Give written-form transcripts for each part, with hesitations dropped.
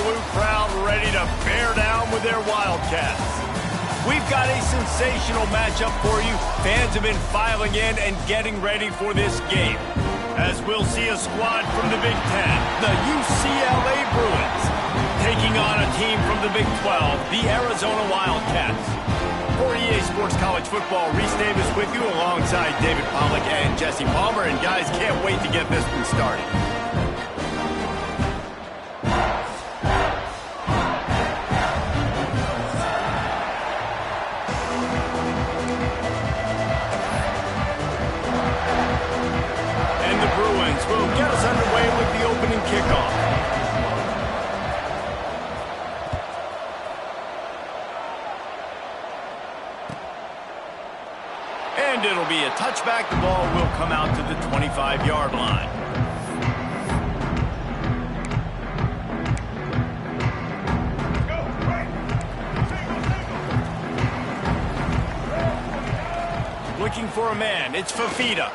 absolute crowd ready to bear down with their Wildcats. We've got a sensational matchup for you. Fans have been filing in and getting ready for this game, as we'll see a squad from the Big Ten, the UCLA Bruins, taking on a team from the Big 12, the Arizona Wildcats. For EA Sports College Football, Reese Davis with you alongside David Pollack and Jesse Palmer. And guys, can't wait to get this one started. And the Bruins will get us underway with the opening kickoff. And it'll be a touchback. The ball will come out to the 25-yard line. Looking for a man. It's Fafita.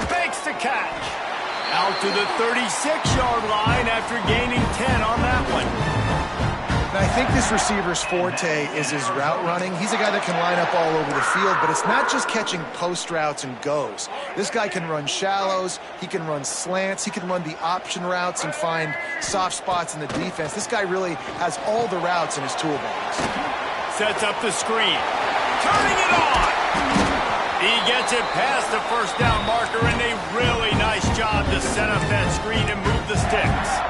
Fakes the catch. Out to the 36-yard line after gaining 10 on that one. I think this receiver's forte is his route running. He's a guy that can line up all over the field, but it's not just catching post routes and goes. This guy can run shallows, he can run slants, he can run the option routes and find soft spots in the defense. This guy really has all the routes in his toolbox. Sets up the screen. Turning it on! He gets it past the first down marker, and a really nice job to set up that screen and move the sticks.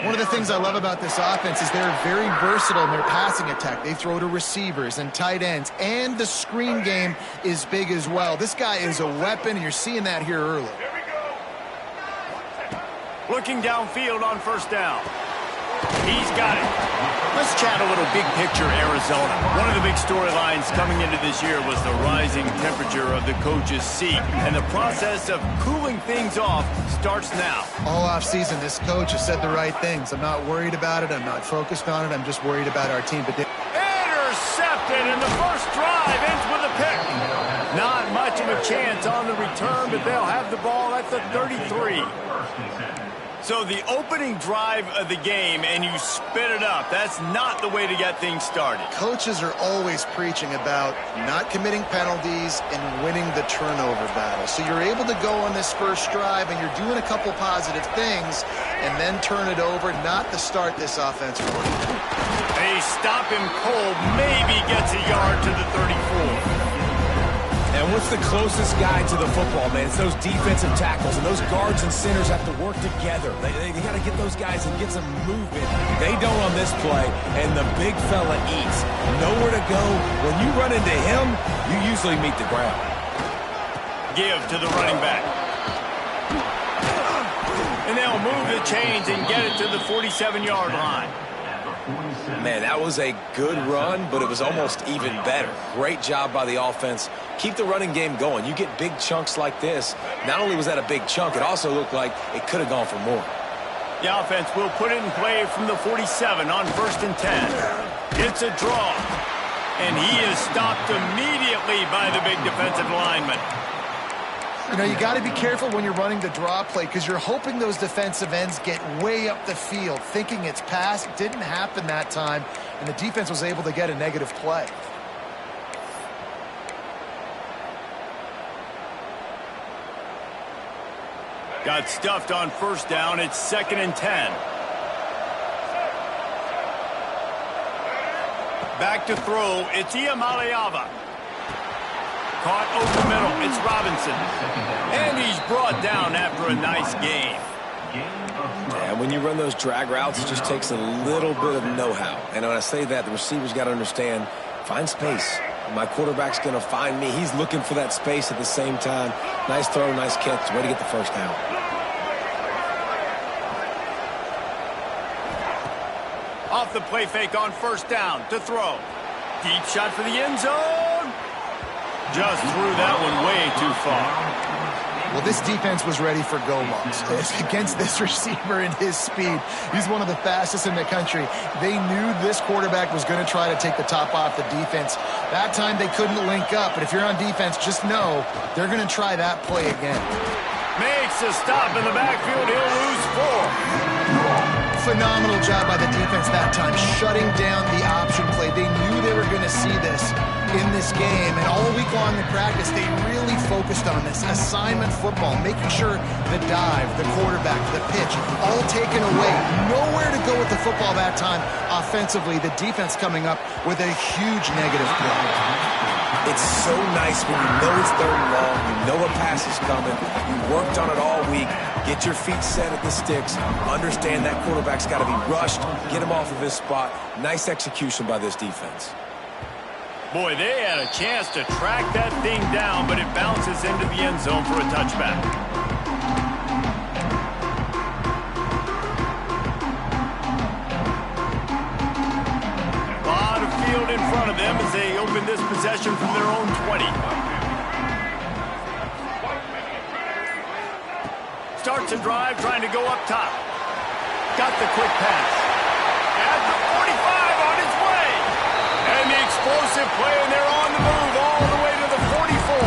One of the things I love about this offense is they're very versatile in their passing attack. They throw to receivers and tight ends, and the screen game is big as well. This guy is a weapon, and you're seeing that here early. Looking downfield on first down. He's got it. Let's chat a little big picture Arizona. One of the big storylines coming into this year was the rising temperature of the coach's seat, and the process of cooling things off starts now. All offseason, this coach has said the right things. I'm not worried about it. I'm not focused on it. I'm just worried about our team. But intercepted, and the first drive ends with a pick. Not much of a chance on the return, but they'll have the ball at the 33. So the opening drive of the game, and you spit it up. That's not the way to get things started. Coaches are always preaching about not committing penalties and winning the turnover battle. So you're able to go on this first drive, and you're doing a couple positive things, and then turn it over, not to start this offensive work. They stop him cold, maybe gets a yard to the 34. And what's the closest guy to the football, man? It's those defensive tackles, and those guards and centers have to work together. They got to get those guys and get some movement. They don't on this play, and the big fella eats. Nowhere to go. When you run into him, you usually meet the ground. Give to the running back. And they'll move the chains and get it to the 47-yard line. Man, that was a good run, but it was almost even better. Great job by the offense. Keep the running game going. You get big chunks like this. Not only was that a big chunk, it also looked like it could have gone for more. The offense will put it in play from the 47 on 1st and 10. It's a draw. And he is stopped immediately by the big defensive lineman. You know, you got to be careful when you're running the draw play because you're hoping those defensive ends get way up the field, thinking it's pass. It didn't happen that time, and the defense was able to get a negative play. Got stuffed on first down. It's 2nd and 10. Back to throw. It's Iamaleava. Caught over the middle. It's Robinson. And he's brought down after a nice gain. Yeah, when you run those drag routes, it just takes a little bit of know-how. And when I say that, the receivers got to understand, find space. My quarterback's going to find me. He's looking for that space at the same time. Nice throw, nice catch. Way to get the first down. Off the play fake on first down to throw. Deep shot for the end zone. Just threw that one way too far. Well, this defense was ready for go-balls. Against this receiver and his speed, he's one of the fastest in the country. They knew this quarterback was going to try to take the top off the defense. That time they couldn't link up, but if you're on defense, just know they're going to try that play again. Makes a stop in the backfield. He'll lose 4. phenomenal job by the defense that time, shutting down the option play. They knew they were going to see this in this game, and all week long in practice, they really focused on this assignment football, making sure the dive, the quarterback, the pitch, all taken away. Nowhere to go with the football that time offensively. The defense coming up with a huge negative play. It's so nice when you know it's third and long, you know a pass is coming, you worked on it all week, get your feet set at the sticks, understand that quarterback's got to be rushed, get him off of his spot. Nice execution by this defense. Boy, they had a chance to track that thing down, but it bounces into the end zone for a touchback. A lot of field in front of them as they open this possession from their own 20. Starts a drive trying to go up top. Got the quick pass. At the 45 on its way. And the explosive play, and they're on the move all the way to the 44.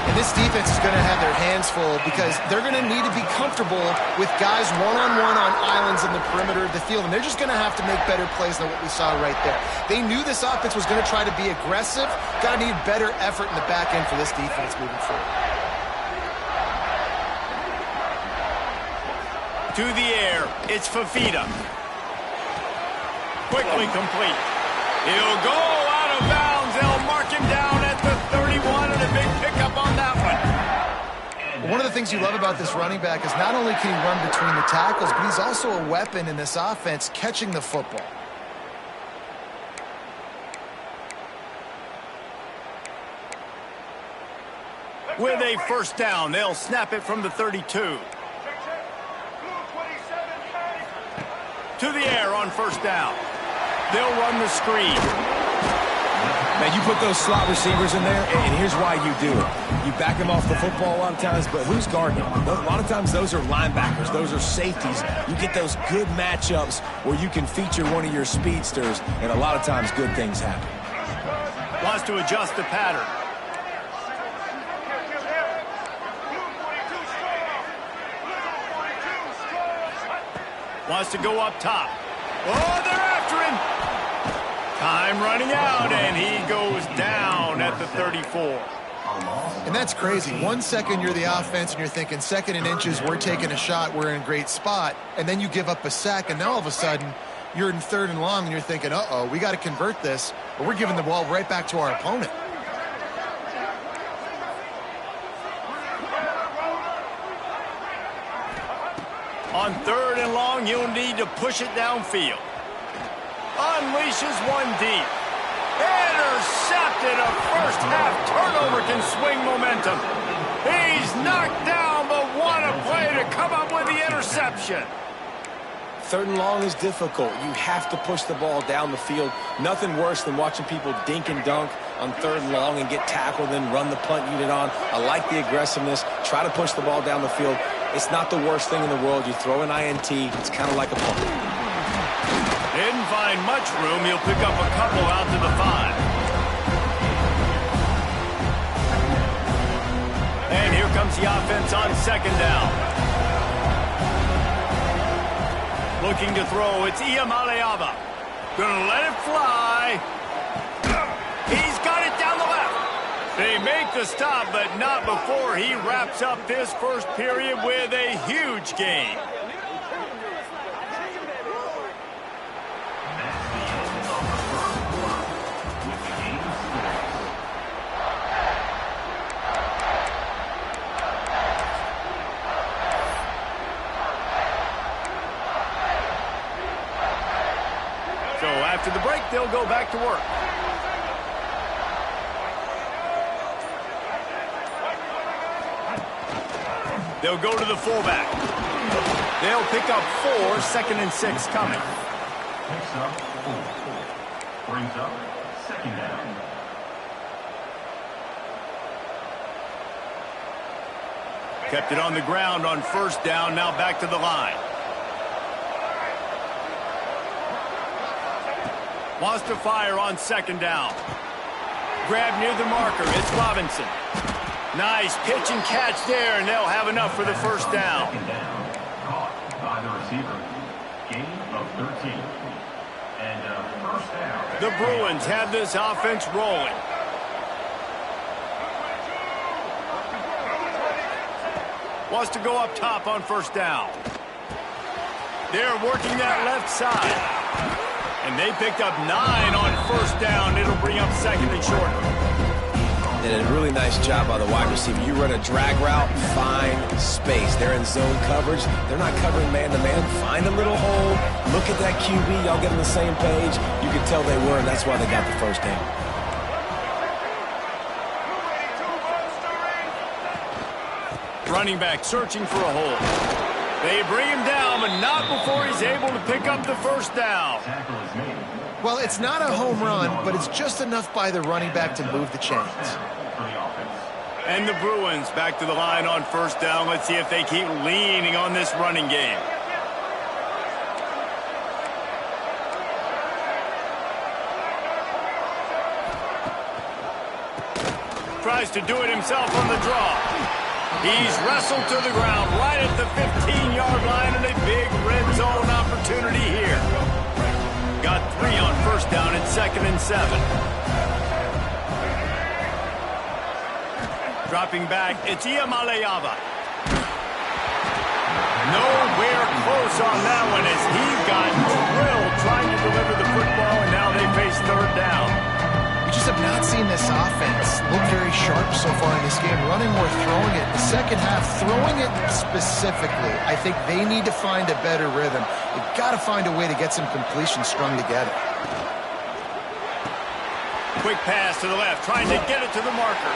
And this defense is going to have their hands full because they're going to need to be comfortable with guys one-on-one on islands in the perimeter of the field, and they're just going to have to make better plays than what we saw right there. They knew this offense was going to try to be aggressive. Got to need better effort in the back end for this defense moving forward. To the air, it's Fafita. Quickly complete. He'll go out of bounds. They'll mark him down at the 31, and a big pickup on that one. One of the things you love about this running back is not only can he run between the tackles, but he's also a weapon in this offense catching the football. With a first down, they'll snap it from the 32. To the air on first down. They'll run the screen. Now, you put those slot receivers in there, and here's why you do it. You back them off the football a lot of times, but who's guarding them? A lot of times those are linebackers. Those are safeties. You get those good matchups where you can feature one of your speedsters, and a lot of times good things happen. Wants to adjust the pattern. Wants to go up top. Oh, they're after him. Time running out, and he goes down at the 34. And that's crazy. 1 second you're the offense, and you're thinking 2nd and inches, we're taking a shot, we're in a great spot. And then you give up a sack, and now all of a sudden you're in 3rd and long, and you're thinking, uh-oh, we got to convert this, but we're giving the ball right back to our opponent. On 3rd and long, you'll need to push it downfield. Unleashes one deep. Intercepted. A first half turnover can swing momentum. He's knocked down, but what a play to come up with the interception. 3rd and long is difficult. You have to push the ball down the field. Nothing worse than watching people dink and dunk on 3rd and long and get tackled, then run the punt unit on. I like the aggressiveness. Try to push the ball down the field. It's not the worst thing in the world. You throw an INT, it's kind of like a punt. Didn't find much room. He'll pick up a couple out to the 5. And here comes the offense on 2nd down. Looking to throw, it's Ncaa. Gonna let it fly. He's got it down the left. They make the stop, but not before he wraps up this first period with a huge gain. So after the break, they'll go back to work. They'll go to the fullback. They'll pick up 4, 2nd and 6 coming. Picks up 4. Brings up 2nd down. Kept it on the ground on first down, now back to the line. Wants to fire on 2nd down. Grab near the marker, it's Robinson. Nice pitch and catch there, and they'll have enough for the first down. Caught by the receiver. The Bruins have this offense rolling. Wants to go up top on first down. They're working that left side. And they picked up 9 on first down. It'll bring up second and short. And a really nice job by the wide receiver. You run a drag route, find space. They're in zone coverage. They're not covering man-to-man. Find a little hole. Look at that QB. Y'all get on the same page. You can tell they were, and that's why they got the first down. Running back searching for a hole. They bring him down, but not before he's able to pick up the first down. Well, it's not a home run, but it's just enough by the running back to move the chains. And the Bruins back to the line on first down. Let's see if they keep leaning on this running game. Tries to do it himself on the draw. He's wrestled to the ground right at the 15-yard line, and a big red zone opportunity here. Got 3 on first down and 2nd and 7. Dropping back, it's Ncaa. Nowhere close on that one as he got drilled trying to deliver the football, and now they face third down. We just have not seen this offense look very sharp so far in this game, running or throwing it. The second half, throwing it specifically, I think they need to find a better rhythm. They've got to find a way to get some completions strung together. Quick pass to the left, trying to get it to the marker.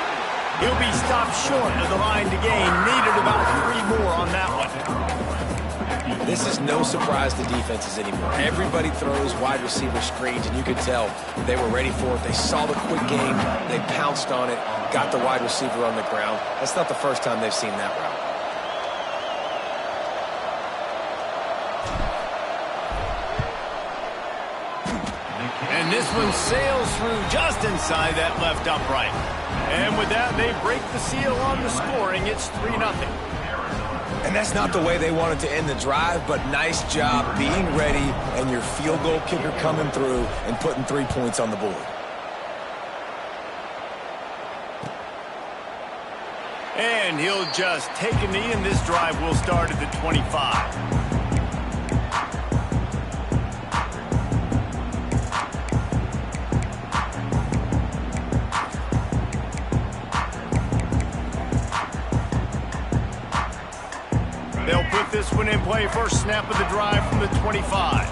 He'll be stopped short of the line to gain. Needed about 3 more on that one. This is no surprise to defenses anymore. Everybody throws wide receiver screens, and you could tell they were ready for it. They saw the quick game. They pounced on it, got the wide receiver on the ground. That's not the first time they've seen that route. And this one sails through just inside that left upright. And with that, they break the seal on the scoring. It's 3-0. And that's not the way they wanted to end the drive, but nice job being ready and your field goal kicker coming through and putting 3 points on the board. And he'll just take a knee, and this drive will start at the 25. They'll put this one in play. First snap of the drive from the 25.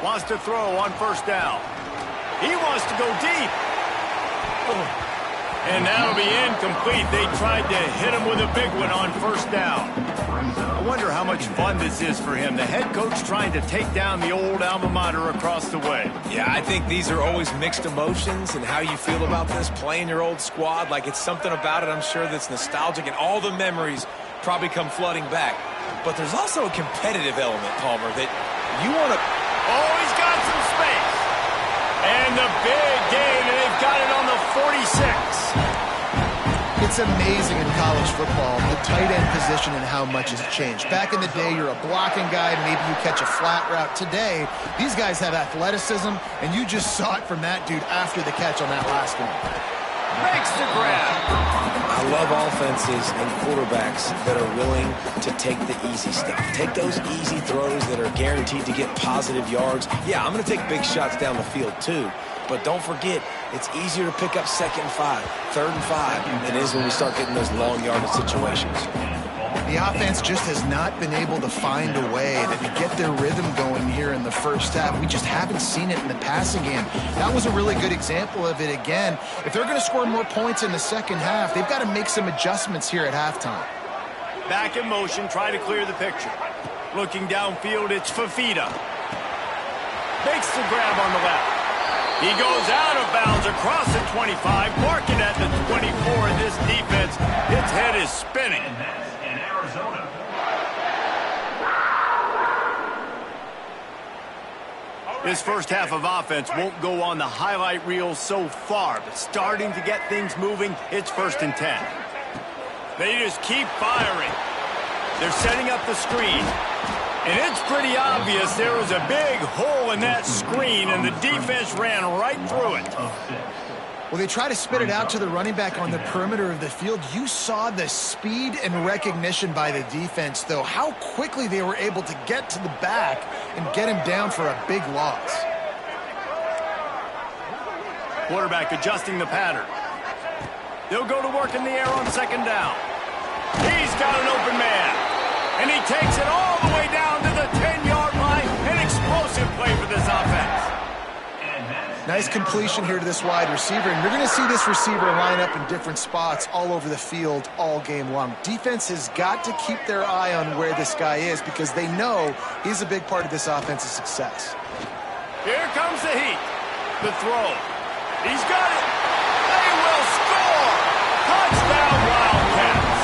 Wants to throw on first down. He wants to go deep. And that'll be incomplete. They tried to hit him with a big one on first down. I wonder how much fun this is for him. The head coach trying to take down the old alma mater across the way. Yeah, I think these are always mixed emotions and how you feel about this, playing your old squad. Like, it's something about it, I'm sure, that's nostalgic, and all the memories probably come flooding back. But there's also a competitive element, Palmer, that you want to... Oh, he's got some space. And the big gain, and they've got it on the 46. It's amazing in college football, the tight end position and how much has changed. Back in the day, you're a blocking guy, maybe you catch a flat route. Today, these guys have athleticism, and you just saw it from that dude after the catch on that last one. Makes the grab. I love offenses and quarterbacks that are willing to take the easy stuff. Take those easy throws that are guaranteed to get positive yards. Yeah, I'm going to take big shots down the field too. But don't forget, it's easier to pick up 2nd and 5, 3rd and 5 than it is when we start getting those long yardage situations. The offense just has not been able to find a way to get their rhythm going here in the first half. We just haven't seen it in the passing game. That was a really good example of it again. If they're going to score more points in the second half, they've got to make some adjustments here at halftime. Back in motion, try to clear the picture. Looking downfield, it's Fafita. Makes the grab on the left. He goes out of bounds across the 25, marking at the 24, and this defense, its head is spinning. And that's in Arizona. This first half of offense won't go on the highlight reel so far, but starting to get things moving, it's 1st and 10. They just keep firing. They're setting up the screen. And it's pretty obvious there was a big hole in that screen, and the defense ran right through it. Well, they try to spit it out to the running back on the perimeter of the field. You saw the speed and recognition by the defense, though, how quickly they were able to get to the back and get him down for a big loss. Quarterback adjusting the pattern. They'll go to work in the air on second down. He's got an open man. And he takes it all the way down to the 10-yard line. An explosive play for this offense. Nice completion here to this wide receiver. And you're going to see this receiver line up in different spots all over the field all game long. Defense has got to keep their eye on where this guy is because they know he's a big part of this offense's success. Here comes the heat. The throw. He's got it. They will score. Touchdown, Wildcats.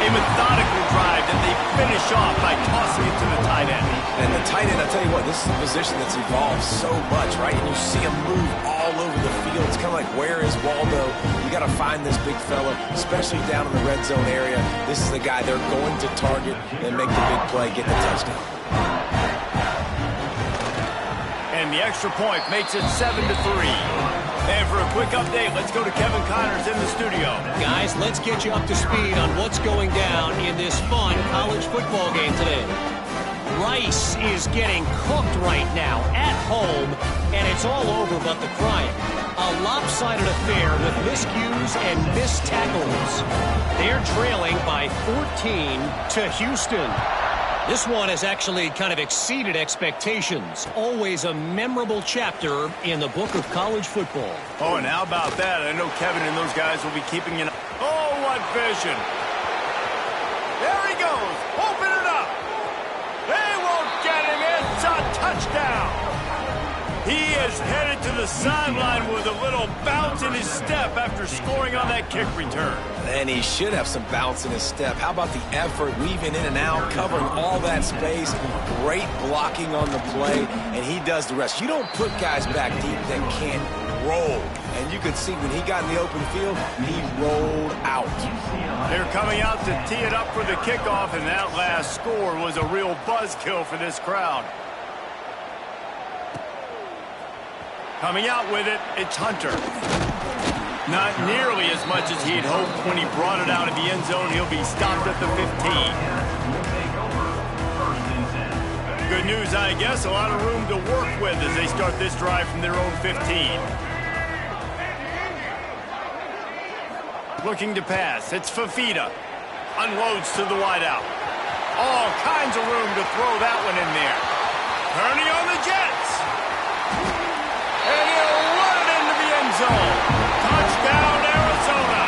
A methodical drive that they finish off by tossing it to the tight end. And the tight end, I'll tell you what, this is a position that's evolved so much, right? And you see him move all over the field. It's kind of like, where is Waldo? You got to find this big fella, especially down in the red zone area. This is the guy they're going to target and make the big play, get the touchdown. And the extra point makes it 7-3. And for a quick update, let's go to Kevin Connors in the studio. Guys, let's get you up to speed on what's going down in this fun college football game today. Rice is getting cooked right now at home, and it's all over but the crying. A lopsided affair with miscues and missed tackles. They're trailing by 14 to Houston. This one has actually kind of exceeded expectations. Always a memorable chapter in the book of college football. Oh, and how about that? I know Kevin and those guys will be keeping an... Oh, what vision. There he goes. Open it up. They won't get him. It's a touchdown. He is headed to the sideline with a little bounce in his step after scoring on that kick return. And he should have some bounce in his step. How about the effort, weaving in and out, covering all that space, great blocking on the play, and he does the rest. You don't put guys back deep that can't roll. And you could see when he got in the open field, he rolled out. They're coming out to tee it up for the kickoff, and that last score was a real buzzkill for this crowd. Coming out with it, it's Hunter. Not nearly as much as he had hoped when he brought it out of the end zone. He'll be stopped at the 15. Good news, I guess. A lot of room to work with as they start this drive from their own 15. Looking to pass. It's Fafita. Unloads to the wideout. All kinds of room to throw that one in there. Turning on the Jets. And he'll run it into the end zone. Touchdown, Arizona.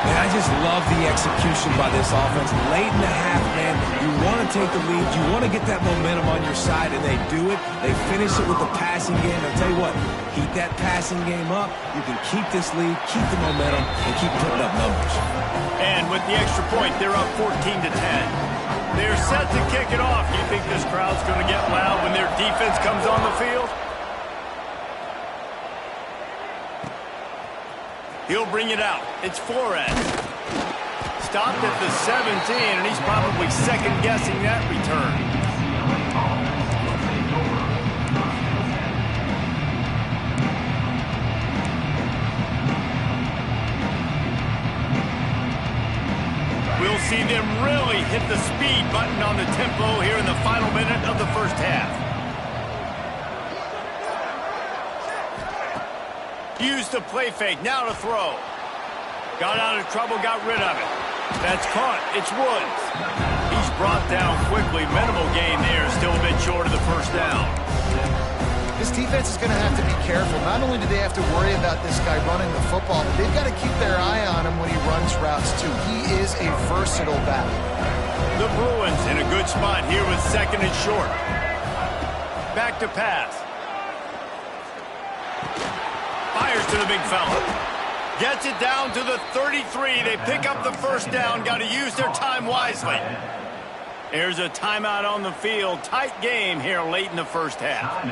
Man, I just love the execution by this offense. Late in the half, man, you want to take the lead. You want to get that momentum on your side, and they do it. They finish it with the passing game. I'll tell you what, keep that passing game up. You can keep this lead, keep the momentum, and keep putting up numbers. And with the extra point, they're up 14-10. They're set to kick it off. You think this crowd's going to get loud when their defense comes on the field? He'll bring it out. It's Flores. Stopped at the 17, and he's probably second-guessing that return. We'll see them really hit the speed button on the tempo here in the final minute of the first half. Used the play fake, now to throw. Got out of trouble, got rid of it. That's caught, it's Woods. He's brought down quickly, minimal gain there, still a bit short of the first down. This defense is going to have to be careful. Not only do they have to worry about this guy running the football, but they've got to keep their eye on him when he runs routes too. He is a versatile back. The Bruins in a good spot here with second and short. Back to pass. Fires to the big fella. Gets it down to the 33. They pick up the first down. Got to use their time wisely. There's a timeout on the field. Tight game here late in the first half.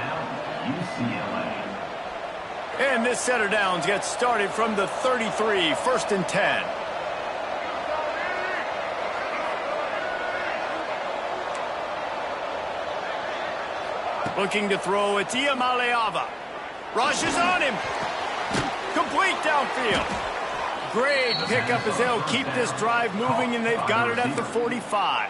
And this set of downs gets started from the 33. First and 10. Looking to throw, it's Ncaa. Rushes on him. Complete downfield. Great pickup as they'll keep this drive moving, and they've got it at the 45.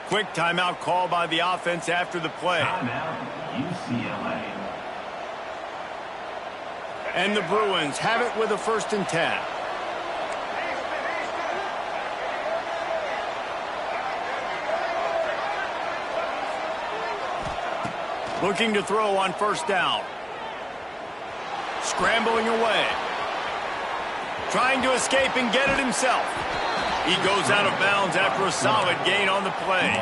Quick timeout call by the offense after the play. Timeout, UCLA. And the Bruins have it with a 1st and 10. Looking to throw on 1st down. Scrambling away. Trying to escape and get it himself. He goes out of bounds after a solid gain on the play.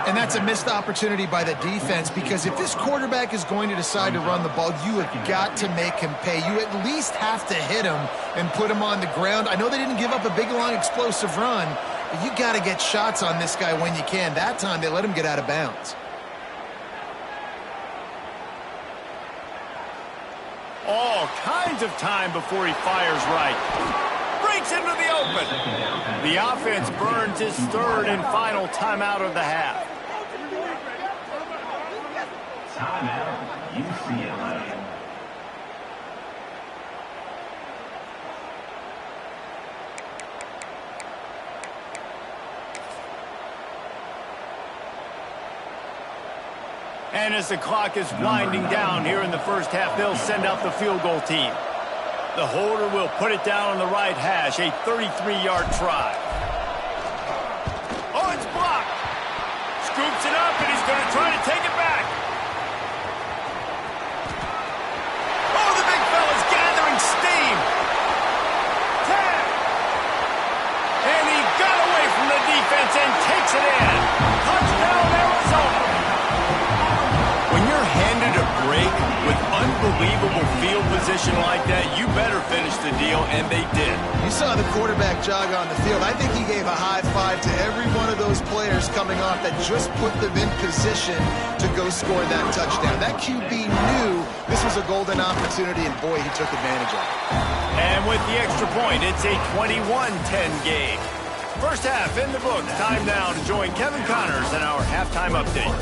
And that's a missed opportunity by the defense, because if this quarterback is going to decide to run the ball, you have got to make him pay. You at least have to hit him and put him on the ground. I know they didn't give up a big, long, explosive run, but you got to get shots on this guy when you can. That time they let him get out of bounds. All kinds of time before he fires right. Breaks into the open. The offense burns his 3rd and final timeout of the half. Timeout, UCLA. And as the clock is winding down here in the 1st half, they'll send out the field goal team. The holder will put it down on the right hash, a 33-yard try. Oh, it's blocked. Scoops it up, and he's going to try to take it back. Oh, the big fella's gathering steam. 10. And he got away from the defense and takes it in. Touchdown, Arizona. When you're handed a break with unbelievable field position like that, you better finish the deal, and they did. You saw the quarterback jog on the field. I think he gave a high five to every one of those players coming off that just put them in position to go score that touchdown. That QB knew this was a golden opportunity, and boy, he took advantage of it. And with the extra point, it's a 21-10 game. 1st half in the books. Time now to join Kevin Connors in our halftime update.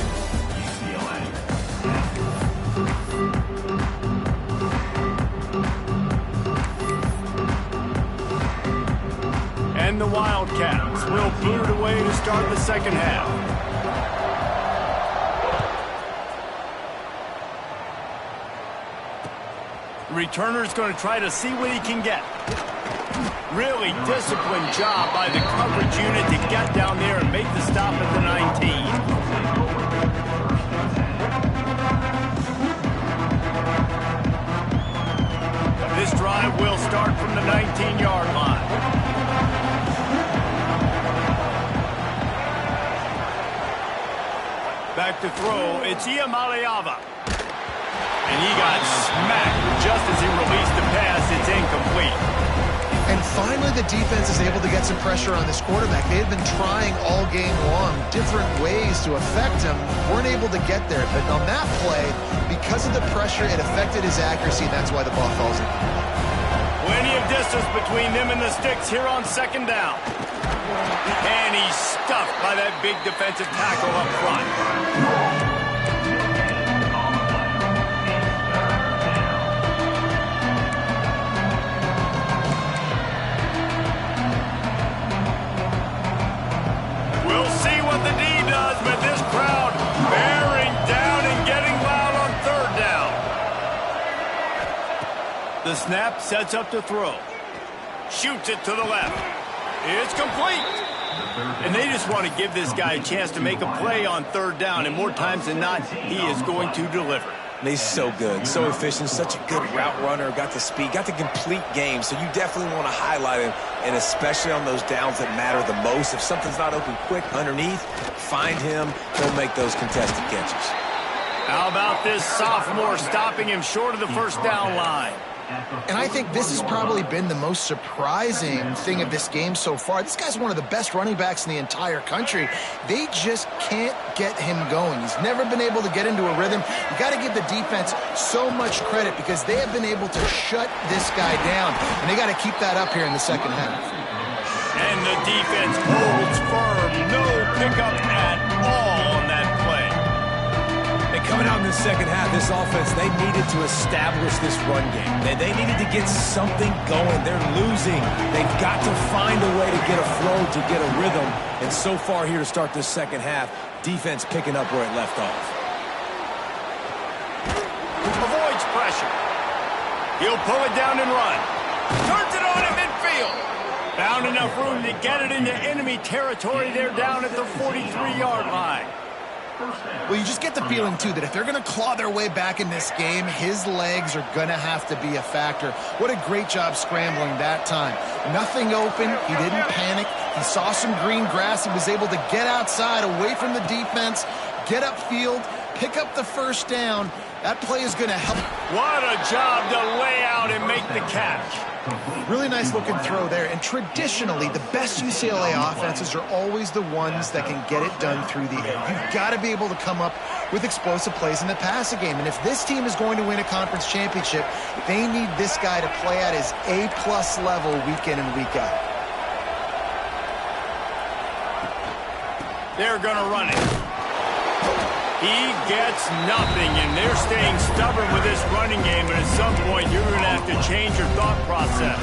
And the Wildcats will boot it away to start the 2nd half. The returner's going to try to see what he can get. Really disciplined job by the coverage unit to get down there and make the stop at the 19. This drive will start from the 19-yard line. Back to throw, it's Ncaa. And he got smacked just as he released the pass. It's incomplete. And finally, the defense is able to get some pressure on this quarterback. They had been trying all game long different ways to affect him. Weren't able to get there. But on that play, because of the pressure, it affected his accuracy, and that's why the ball falls in. Plenty of distance between them and the sticks here on 2nd down. And he's stuffed by that big defensive tackle up front. The D does, but this crowd bearing down and getting loud on 3rd down. The snap sets up to throw. Shoots it to the left. It's complete. And they just want to give this guy a chance to make a play on 3rd down, and more times than not, he is going to deliver. He's so good, so efficient, such a good route runner, got the speed, got the complete game, so you definitely want to highlight him, and especially on those downs that matter the most. If something's not open quick underneath, find him, he'll make those contested catches. How about this sophomore stopping him short of the 1st down line? And I think this has probably been the most surprising thing of this game so far. This guy's one of the best running backs in the entire country. They just can't get him going. He's never been able to get into a rhythm. You got to give the defense so much credit because they have been able to shut this guy down. And they got to keep that up here in the 2nd half. And the defense holds firm. No pickup at all on that play. right, coming out in the second half, this offense, they needed to establish this run game. They needed to get something going. They're losing. They've got to find a way to get a flow, to get a rhythm. And so far here to start this second half, defense picking up where it left off. Avoids pressure. He'll pull it down and run. Turns it on in midfield. Found enough room to get it into enemy territory. They're down at the 43-yard line. Well, you just get the feeling, too, that if they're going to claw their way back in this game, his legs are going to have to be a factor. What a great job scrambling that time. Nothing open. He didn't panic. He saw some green grass. He was able to get outside, away from the defense, get upfield, pick up the first down. That play is going to help. What a job to lay out and make the catch. Really nice looking throw there. And traditionally, the best UCLA offenses are always the ones that can get it done through the air. You've got to be able to come up with explosive plays in the passing game. And if this team is going to win a conference championship, they need this guy to play at his A-plus level week in and week out. They're going to run it. He gets nothing, and they're staying stubborn with this running game, and at some point you're going to have to change your thought process.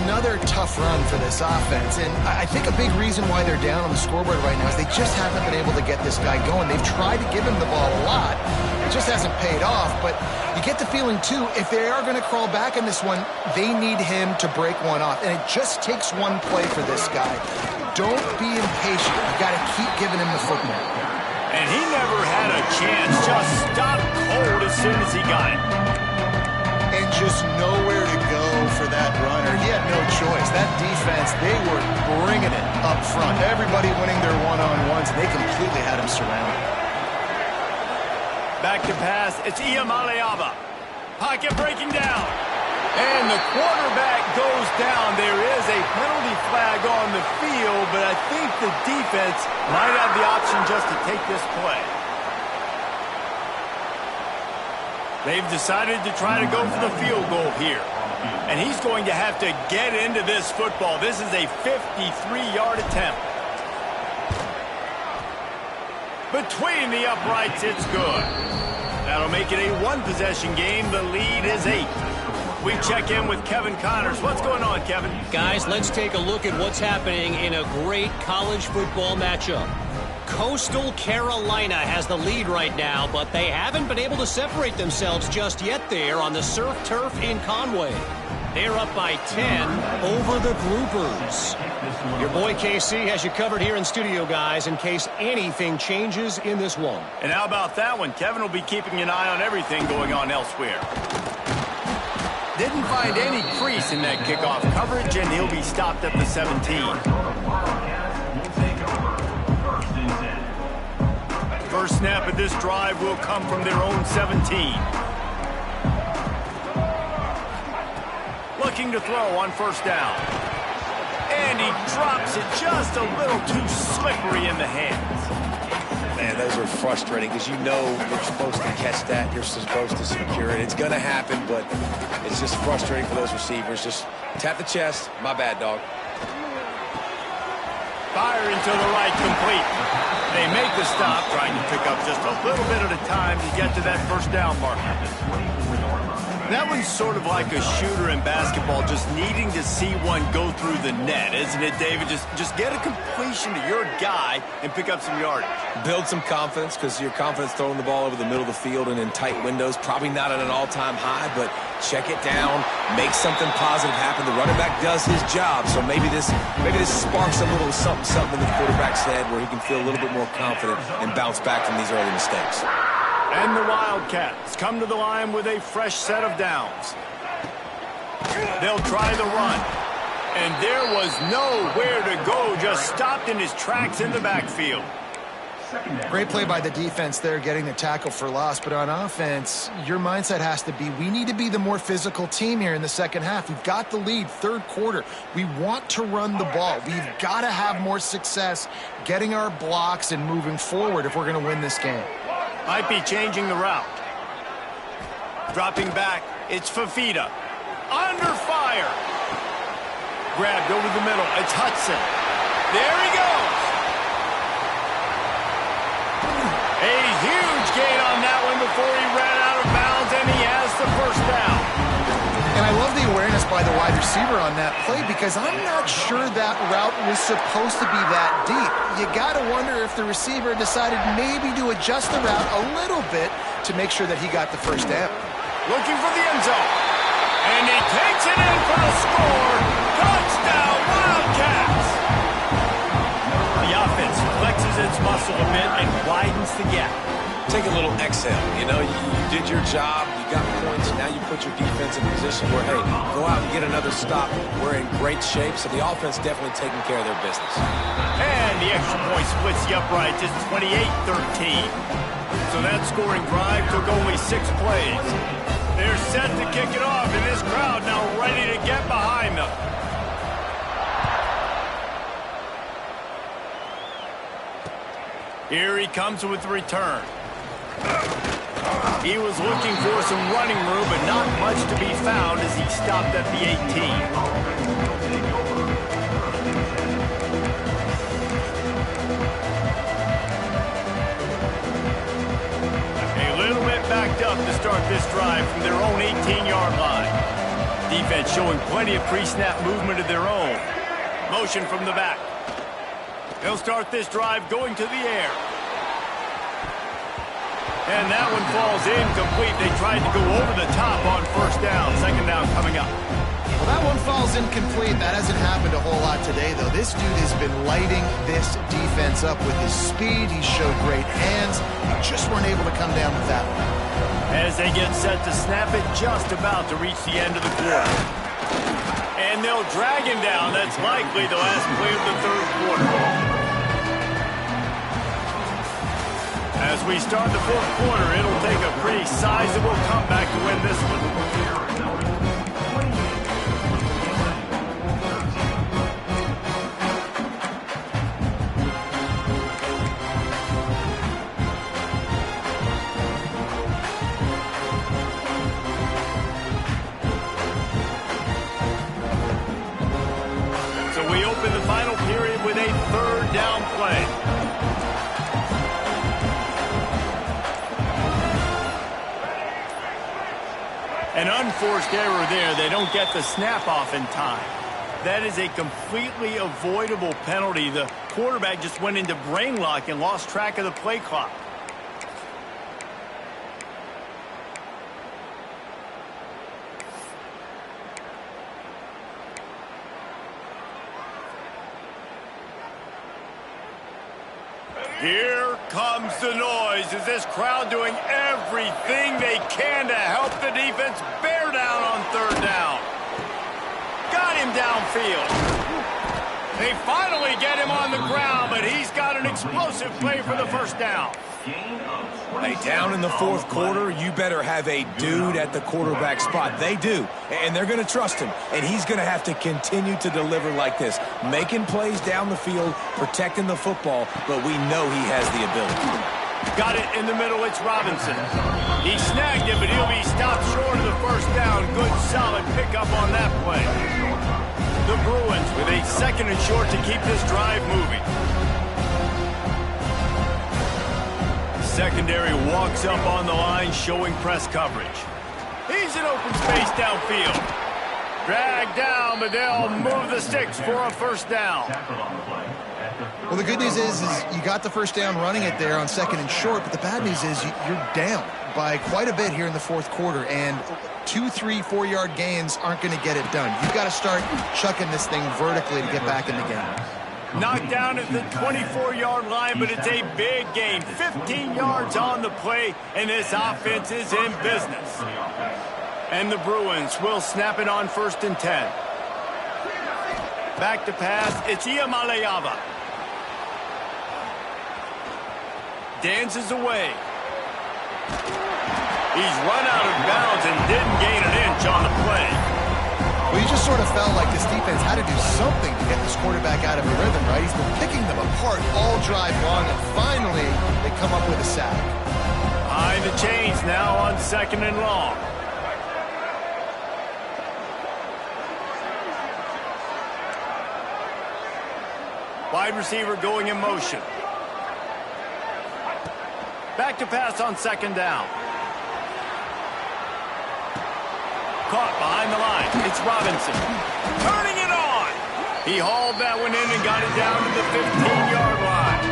Another tough run for this offense, and I think a big reason why they're down on the scoreboard right now is they just haven't been able to get this guy going. They've tried to give him the ball a lot. It just hasn't paid off, but you get the feeling, too, if they are going to crawl back in this one, they need him to break one off, and it just takes one play for this guy. Don't be impatient. You got to keep giving him the football. And he never had a chance, just stopped cold as soon as he got it. And just nowhere to go for that runner. He had no choice. That defense, they were bringing it up front. Everybody winning their one-on-ones, and they completely had him surrounded. Back to pass, it's Ncaa. Pocket breaking down. And the quarterback goes down. There is a penalty flag on the field, but I think the defense might have the option just to take this play. They've decided to try to go for the field goal here. And he's going to have to get into this football. This is a 53-yard attempt. Between the uprights, it's good. That'll make it a one-possession game. The lead is 8. We check in with Kevin Connors. What's going on, Kevin? Guys, let's take a look at what's happening in a great college football matchup. Coastal Carolina has the lead right now, but they haven't been able to separate themselves just yet there on the surf turf in Conway. They're up by 10 over the Groupers. Your boy KC has you covered here in studio, guys, in case anything changes in this one. And how about that one? Kevin will be keeping an eye on everything going on elsewhere. Didn't find any crease in that kickoff coverage, and he'll be stopped at the 17. First snap of this drive will come from their own 17. Looking to throw on first down. And he drops it just a little too slippery in the hands. Man, those are frustrating because you know you're supposed to catch that. You're supposed to secure it. It's going to happen, but it's just frustrating for those receivers. Just tap the chest. My bad, dog. Firing to the right, complete. They make the stop, trying to pick up just a little bit at a time to get to that first down marker. That one's sort of like a shooter in basketball, just needing to see one go through the net, isn't it, David? Just get a completion to your guy and pick up some yardage. Build some confidence, because your confidence throwing the ball over the middle of the field and in tight windows, probably not at an all-time high, but check it down, make something positive happen. The running back does his job, so maybe this sparks a little something in the quarterback's head where he can feel a little bit more confident and bounce back from these early mistakes. And the Wildcats come to the line with a fresh set of downs. They'll try the run. And there was nowhere to go, just stopped in his tracks in the backfield. Great play by the defense there, getting the tackle for loss. But on offense, your mindset has to be, we need to be the more physical team here in the second half. We've got the lead, third quarter. We want to run the ball. We've got to have more success getting our blocks and moving forward if we're going to win this game. Might be changing the route. Dropping back, it's Fafita. Under fire. Grabbed over the middle, it's Hudson. There he goes. A huge by the wide receiver on that play because I'm not sure that route was supposed to be that deep. You got to wonder if the receiver decided maybe to adjust the route a little bit to make sure that he got the first down. Looking for the end zone. And he takes it in for the score. Touchdown, Wildcats! The offense flexes its muscle a bit and widens the gap. Take a little exhale. You know, you did your job. You got points. Now you put your defense in a position where, hey, go out and get another stop. We're in great shape, so the offense definitely taking care of their business. And the extra point splits the uprights. It's 28-13. So that scoring drive took only 6 plays. They're set to kick it off, and this crowd now ready to get behind them. Here he comes with the return. He was looking for some running room, but not much to be found as he stopped at the 18. A little bit backed up to start this drive from their own 18-yard line. Defense showing plenty of pre-snap movement of their own. Motion from the back. They'll start this drive going to the air. And that one falls incomplete. They tried to go over the top on first down. Second down coming up. Well, that one falls incomplete. That hasn't happened a whole lot today, though. This dude has been lighting this defense up with his speed. He showed great hands. Just weren't able to come down with that one. As they get set to snap it, just about to reach the end of the quarter. And they'll drag him down. That's likely the last play of the third quarter. As we start the fourth quarter, it'll take a pretty sizable comeback to win this one. So we open the final period with a third down play. An unforced error there. They don't get the snap off in time. That is a completely avoidable penalty. The quarterback just went into brain lock and lost track of the play clock. Here comes the noise. Is this crowd doing everything they can to help the defense bear down on third down? Got him downfield. They finally get him on the ground, but he's got an explosive play for the first down. Hey, down in the fourth quarter, you better have a dude at the quarterback spot. They do, and they're going to trust him, and he's going to have to continue to deliver like this, making plays down the field, protecting the football, but we know he has the ability. Got it in the middle, it's Robinson. He snagged it, but he'll be stopped short of the first down. Good, solid pickup on that play. The Bruins with a second and short to keep this drive moving. Secondary walks up on the line, showing press coverage. He's in open space downfield. Dragged down, but they'll move the sticks for a first down. Well, the good news is you got the first down running it there on second and short, but the bad news is you're down by quite a bit here in the fourth quarter, and 2, 3, 4-yard gains aren't going to get it done. You've got to start chucking this thing vertically to get back in the game. Knocked down at the 24-yard line, but it's a big gain. 15 yards on the play, and this offense is in business. And the Bruins will snap it on first and 10. Back to pass, it's Ncaa. Dances away. He's run out of bounds and didn't gain an inch on the play. Well, you just sort of felt like this defense had to do something to get this quarterback out of a rhythm, right? He's been picking them apart all drive long, and finally they come up with a sack. Behind the chains now on second and long. Wide receiver going in motion. Back to pass on second down. caught behind the line. It's Robinson. Turning it on. He hauled that one in and got it down to the 15-yard line.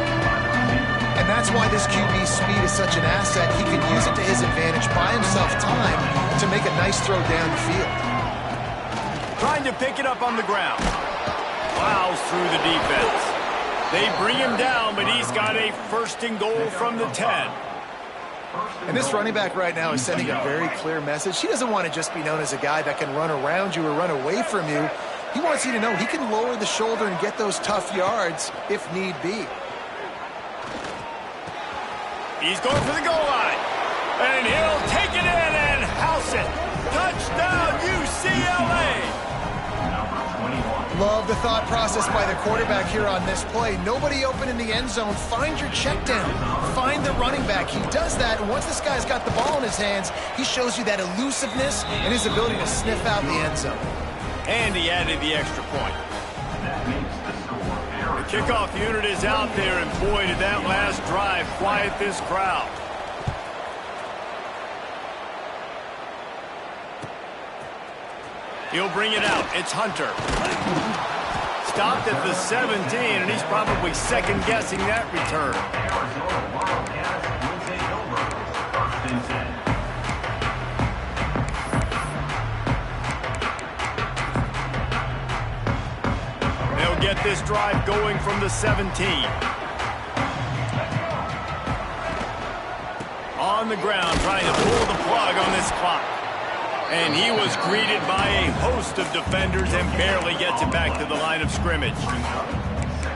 And that's why this QB's speed is such an asset. He can use it to his advantage, buy himself time to make a nice throw down the field. Trying to pick it up on the ground. Plows through the defense. They bring him down, but he's got a first and goal from the 10. And this running back right now is sending a very clear message. He doesn't want to just be known as a guy that can run around you or run away from you. He wants you to know he can lower the shoulder and get those tough yards if need be. He's going for the goal line. And he'll take it in and house it. Touchdown, UCLA. Love the thought process by the quarterback here on this play. Nobody open in the end zone. Find your check down. Find the running back. He does that, and once this guy's got the ball in his hands, he shows you that elusiveness and his ability to sniff out the end zone. And he added the extra point. The kickoff unit is out there, and boy, did that last drive quiet this crowd. He'll bring it out. It's Hunter. Stopped at the 17, and he's probably second-guessing that return. They'll get this drive going from the 17. On the ground, trying to pull the plug on this clock. And he was greeted by a host of defenders and barely gets it back to the line of scrimmage.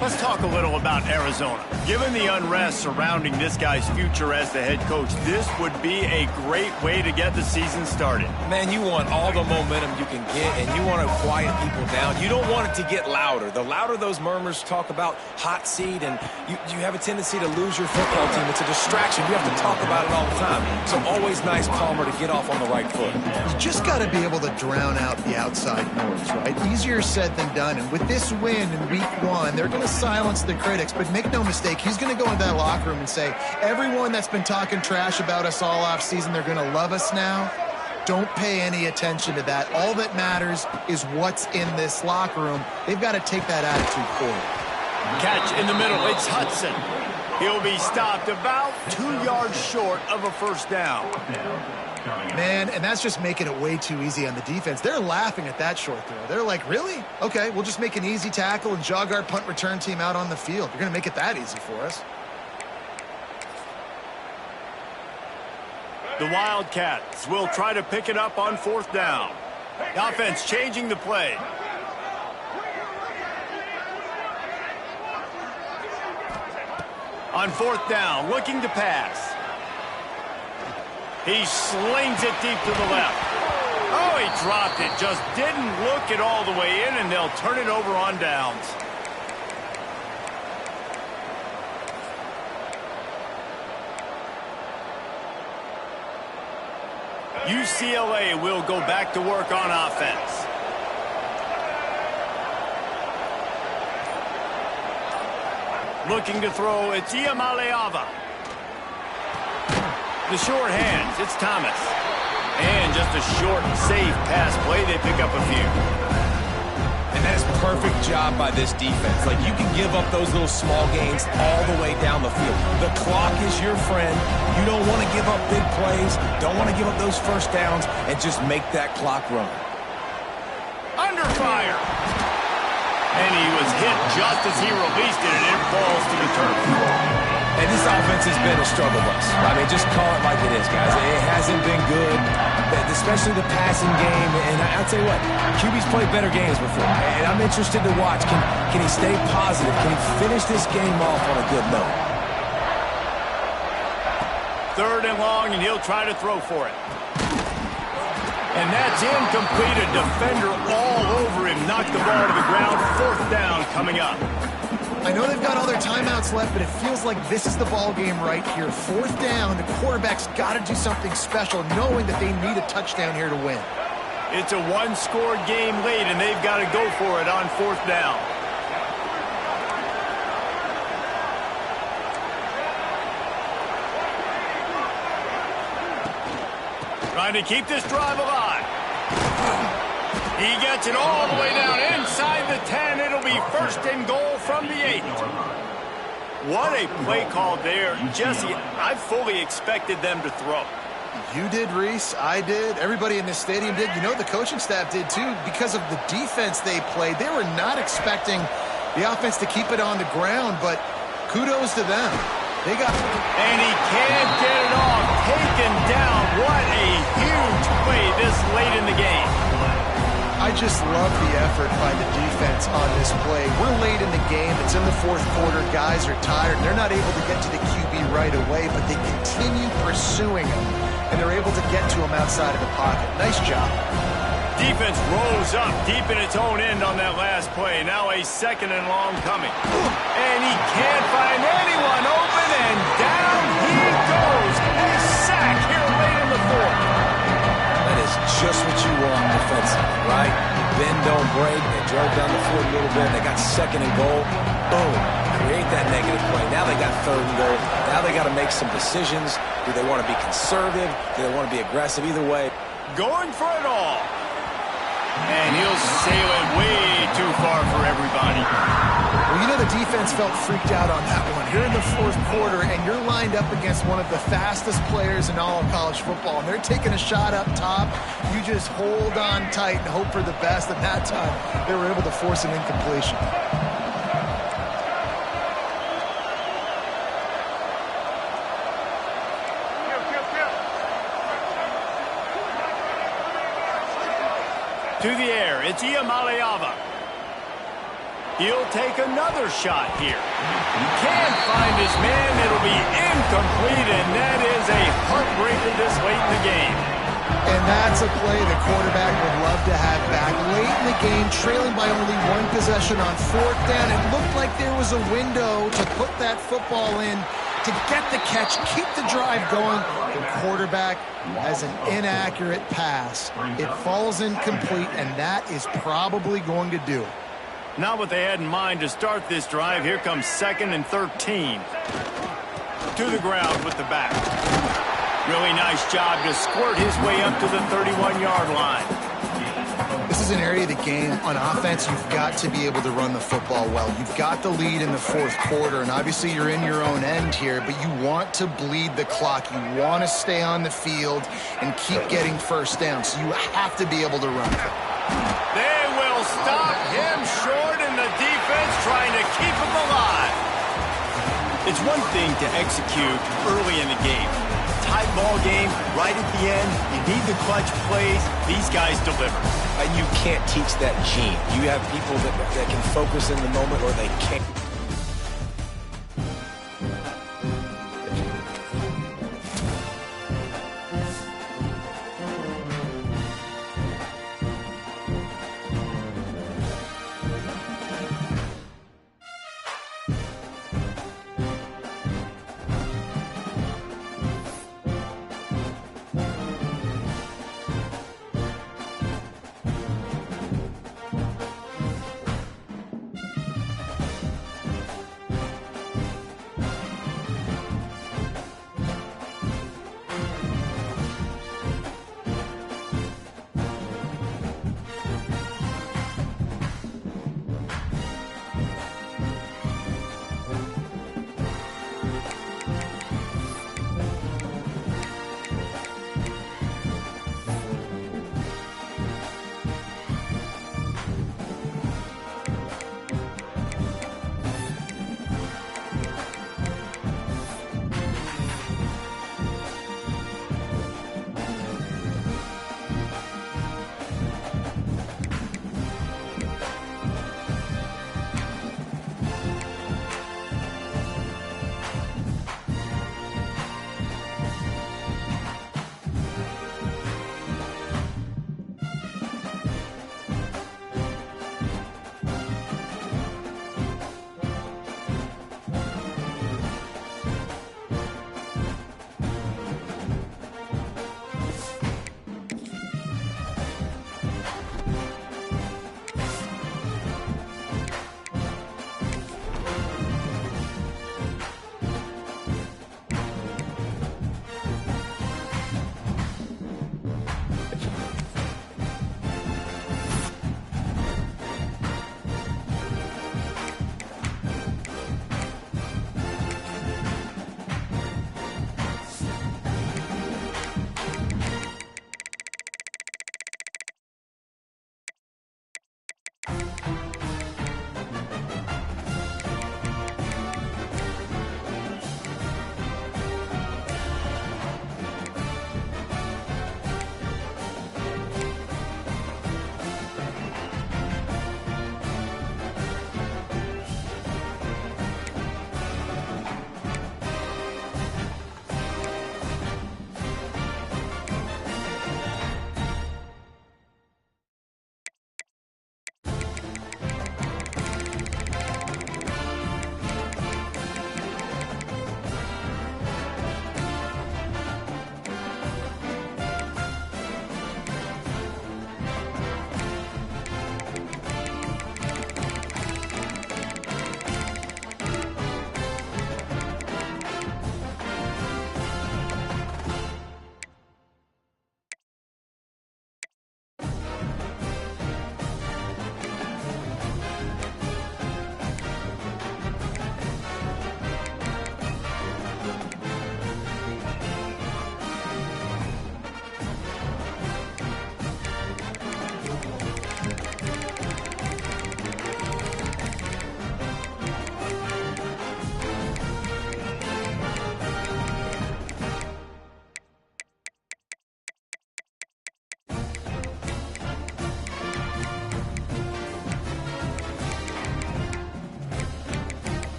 Let's talk a little about Arizona. Given the unrest surrounding this guy's future as the head coach, this would be a great way to get the season started. Man, you want all the momentum you can get, and you want to quiet people down. You don't want it to get louder. The louder those murmurs talk about hot seat, and you have a tendency to lose your football team. It's a distraction. You have to talk about it all the time. So always nice, Palmer, to get off on the right foot. You just got to be able to drown out the outside noise, right? Easier said than done. And with this win in week 1, they're going to silence the critics. But make no mistake, he's going to go into that locker room and say, everyone that's been talking trash about us all off season, they're going to love us now. Don't pay any attention to that. All that matters is what's in this locker room. They've got to take that attitude forward. Catch in the middle. It's Hudson. He'll be stopped about 2 yards short of a first down. Man, and that's just making it way too easy on the defense. They're laughing at that short throw. They're like, really? Okay, we'll just make an easy tackle and jog our punt return team out on the field. You're going to make it that easy for us. The Wildcats will try to pick it up on 4th down. The offense changing the play. On 4th down, looking to pass. He slings it deep to the left. Oh, he dropped it. Just didn't look it all the way in, and they'll turn it over on downs. UCLA will go back to work on offense. Looking to throw, it's Iamaleava. The short hands, it's Thomas. And just a short, safe pass play, they pick up a few. And that's a perfect job by this defense. Like, you can give up those little small gains all the way down the field. The clock is your friend. You don't want to give up big plays. Don't want to give up those first downs, and just make that clock run. Under fire. And he was hit just as he released it, and it falls to the turf. And this offense has been a struggle bus. I mean, just call it like it is, guys. It hasn't been good, especially the passing game. And I'll tell you what, QB's played better games before. And I'm interested to watch. Can he stay positive? Can he finish this game off on a good note? 3rd and long, and he'll try to throw for it. And that's incomplete. A defender all over him. Knocked the ball to the ground. 4th down coming up. I know they've got all their timeouts left, but it feels like this is the ball game right here. 4th down, the quarterback's got to do something special, knowing that they need a touchdown here to win. It's a one-score game late, and they've got to go for it on 4th down. Trying to keep this drive alive. He gets it all the way down inside the 10. It'll be first and goal from the 8. What a play call there. Jesse, I fully expected them to throw. You did, Reese. I did. Everybody in this stadium did. You know, the coaching staff did too. Because of the defense they played, they were not expecting the offense to keep it on the ground, but kudos to them. They got... And he can't get it off. Taken down. What a huge play this late in the game. I just love the effort by the defense on this play. We're late in the game. It's in the fourth quarter. Guys are tired. They're not able to get to the QB right away, but they continue pursuing him, and they're able to get to him outside of the pocket. Nice job. Defense rose up deep in its own end on that last play. Now a second and long coming. And he can't find anyone open, and down he goes. A sack here late in the fourth. That is just what you want defensively, right? Bend, don't break. They drove down the field a little bit. They got second and goal. Boom. Create that negative play. Now they got third and goal. Now they got to make some decisions. Do they want to be conservative? Do they want to be aggressive? Either way. Going for it all. And he'll sail it way too far for everybody. Well, you know, the defense felt freaked out on that one. You're in the fourth quarter, and you're lined up against one of the fastest players in all of college football, and they're taking a shot up top. You just hold on tight and hope for the best. At that time, they were able to force an incompletion. To the air, it's Ncaa. He'll take another shot here. Can't find his man. It'll be incomplete, and that is a heartbreaker this late in the game. And that's a play the quarterback would love to have back. Late in the game, trailing by only one possession on fourth down. It looked like there was a window to put that football in, to get the catch, keep the drive going. The quarterback has an inaccurate pass. It falls incomplete, and that is probably going to do it. Not what they had in mind to start this drive. Here comes 2nd and 13. To the ground with the back. Really nice job to squirt his way up to the 31-yard line. This is an area of the game. On offense, you've got to be able to run the football well. You've got the lead in the fourth quarter, and obviously you're in your own end here, but you want to bleed the clock. You want to stay on the field and keep getting first down, so you have to be able to run. They will stop him short, and the defense trying to keep him alive. It's one thing to execute early in the game. Tight ball game, right at the end. You need the clutch plays. These guys deliver. And you can't teach that gene. You have people that can focus in the moment, or they can't.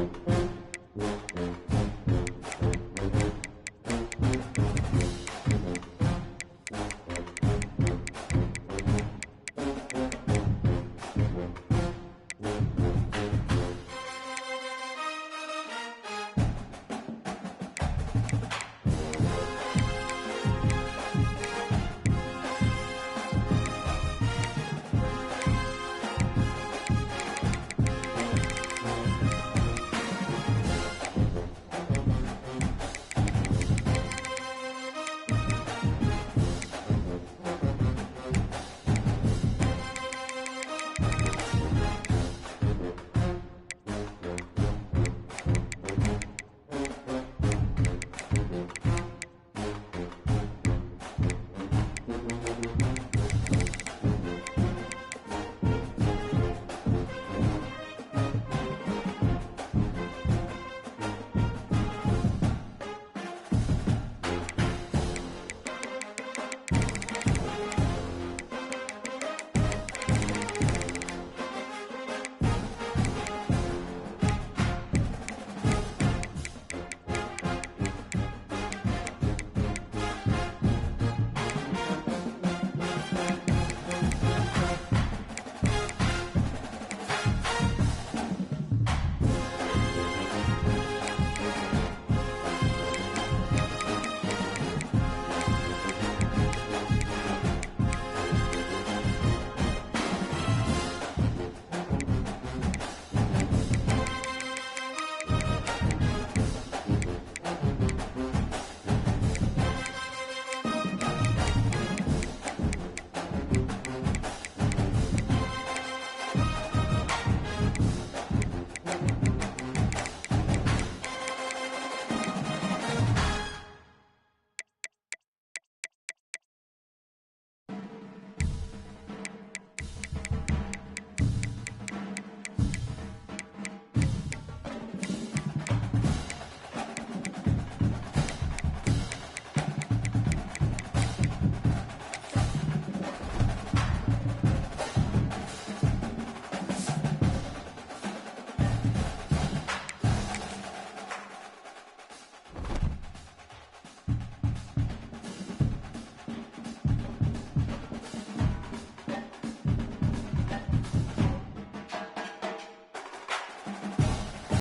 Ncaa.